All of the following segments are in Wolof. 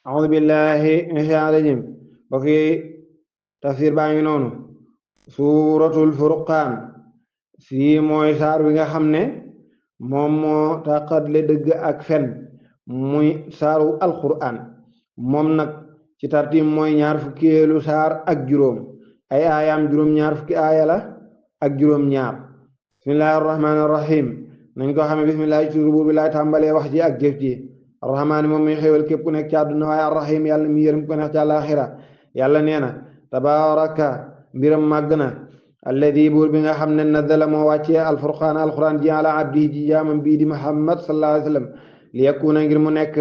أعوذ بالله من الشيطان الرجيم وفي tafsir baa ngi noonu suuratul furqaan fii mooy saar bi nga xam ne moom moo taqatle dëgg ak fen muy saaru alqur'an moom nag ci tartib mooy ñaar fukkeelu saar ak juróom ay aayaam juróom ñaar fukki aaya la ak juróom ñaar bismillahi arrahmaani arrahim nañ ko xamee bismillahi ci rubu bi laay tàmbalee wax ji ak jëf ji arrahmaani moom muy xéewal képp ku nekk ci àdduna waaye arrahim yàlla mi yërëm ko nekk ci àllaaxira yàlla nee na tabaaraka mbiram màgg na alladi buur bi nga xam ne nazala moo wàccee alfurqaan alquran ji ala abdihi ji jaamam bii di muhammad sallallahu alayhi wa sallam li yakuna ngir mu nekk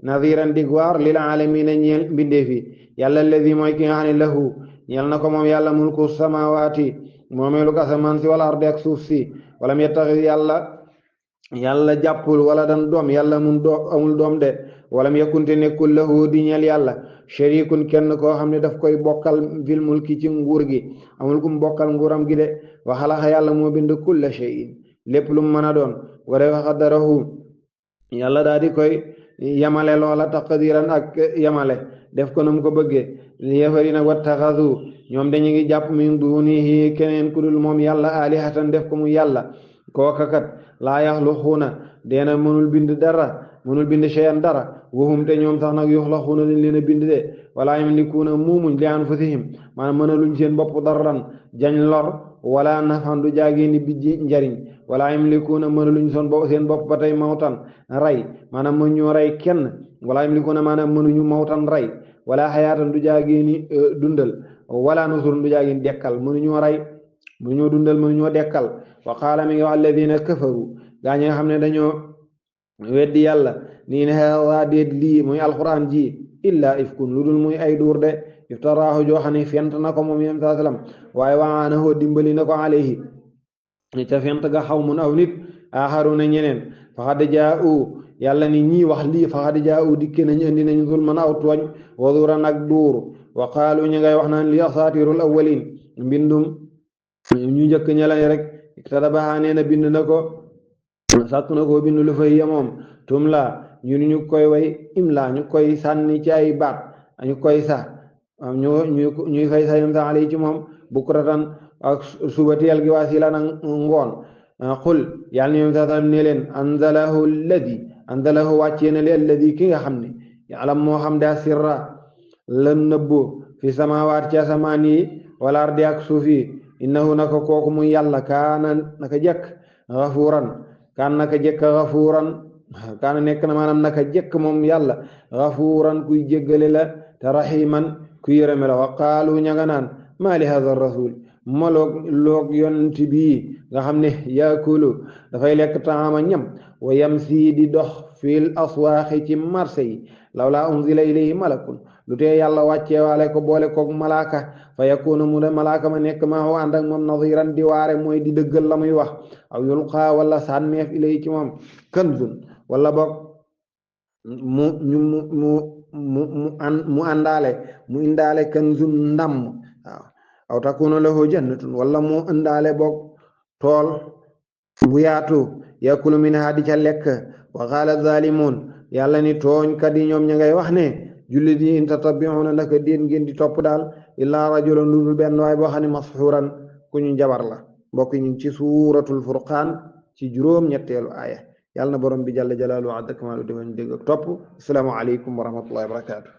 nadiran dig waar lil aalamiina ñeel mbindee fi yàlla alladi mooy ki nga xam ne lahu ñeel na ko moom yàlla mulku samawaati moomeelu ko asamaan si wala ardi ak suuf si walam yettaxis yàlla jàppul wala dan doom yàlla amul doom de walam yakunte nekkul lahu di ñeel yàlla sharikun kenn koo xam ne daf koy bokkal fil mulki ci nguur gi amul kum bokkal nguuram gi de wa xalaqa yàlla moo bind kulla shay'in lépp lu mu mën a doon wala fa qaddarahu yàlla daal di koy yamale loola taqdiran ak yamale def ko nam ko bëggee li yafari nag wattaxasu ñoom dañu ngi jàpp min dunihi keneen ku dul moom yàlla alihatan def ko mu yàlla kooka kat laa yaxluquuna deena mënul bind dara mënul bind shay'an dara waxum te ñoom sax nag yuxlaquuna dañ leen a bind de wala yamlikuuna muumuñ li anfusihim maanaam mënaluñ seen bopp darran jañ lor wala nafan du jaagee ni bijji njariñ wala yamlikuuna mënaluñ seen bopp ba tey mawtan rey maanaam mënuñoo rey kenn wala yamlikuuna maanaam mënuñu mawtan rey wala xayaatan du jaagee ni dundal wala nusurun du jaagee ni dekkal mënuñoo rey mënuñoo dundal mënuñoo dekkal wa qaala mi ngi wax alladina kafaru gaa ñi nga xam ne dañoo weddi yàlla nii ne xeewaa déet lii muy alquran ji illa ifkun lu dul muy ay duur de iftaraahu joo xam ne fent na ko moom yem saa sallam waaye waanahu dimbali na ko alayhi ca fent ga xaw mun aw nit aaxaruna ñeneen faxad jaa'u yàlla ni ñii wax lii faxad jaa'u dikke nañ indi nañ zulman aw tooñ wa duran ak duur wa qaalu ñu ngay wax naan li asaatirul awwalin mbindum ñu njëkk ñelañ rek iktadabaha nee na bind na ko sàkk na ko bind lu fay moom tum la ñu koy way imla ñu koy sànni ci ay baat ñu koy sax ñuy fay sayam sa alay ci moom bukratan ak suba teel gi wasila na ngoon qul yàlla ñoom sa sallam ne leen anzalahu wàccee na li alladi ki nga xam ne yàlla moo xam daa sirra la nëbbu fi samawaat ci asamaan yi wala ardi ak suuf yi innahu naka kooku muy yàlla kaana naka jekk gafuuran kaana nekk na maanaam naka jekk moom yàlla gafuuran kuy jéggale la te rahiman kuy yërëme la wa qaalu ña nga naan maa li hada rasul loog yonent bii nga xam ne yaakulu dafay lekk taama ñam wa yamsi di dox fil aswaaxi ci marché yi lawla unzila ilayhi malakun lu tee yàlla wàcceewaale ko boole koog malaaka fa yakunu mu de malaaka ma nekk maa hu ànd ak moom nadiran di waare mooy di dëggal la muy wax aw yulqaa wala sànneef ilay ci moom kanzun wala boog mu indaale kanzun ndam waaw aw takuna lahu jannatun wala mu indaale boog tool bu yaatu yakulu minha di ca lekk wa qaala zalimun yàlla ni tooñkat yi ñoom ña ngay wax ne jullit yi in tatabi'una naka déet ngeen di topp daal illaa rajulan lu dul benn waay boo xam ne masxuuran ku ñu njabar la mbokk ñu ci suuratul furqaan ci juróom ñetteelu aaya yàlla na borom bi jalla jalaaluhu wa azza kamaaluhu defal ñu dégg ak topp assalaamu aleykum wa rahmatullahi wa barakaatu